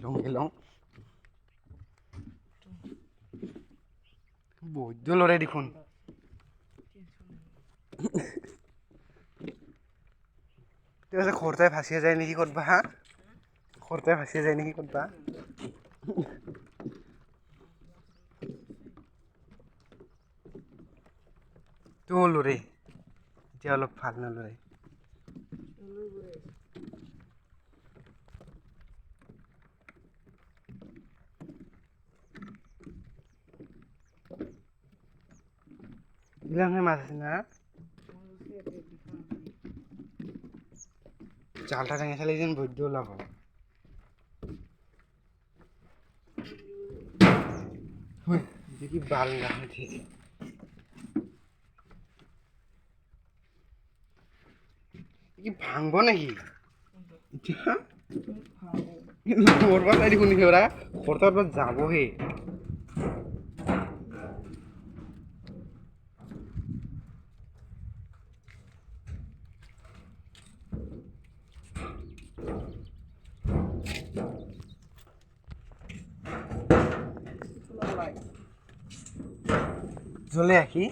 লং বৈদ্য লৰে দেখোন খৰচাই ফাঁচিয়ে যায় নেকি ক'তবা হা খৰচাই ফাঁচিয়ে যায় নেকি ক'তবা তো লৰে এতিয়া অলপ ভাল নলৰে এইবিলাকহে মাছ আছে না জালটা দাঙি চালে যেন বৈদ্য ওলাব দেখি বাল নাহে কি ভাঙব নাকি মরবা চাই দেখুন ওরা খরচার পর যাবহে জ্বলে আহি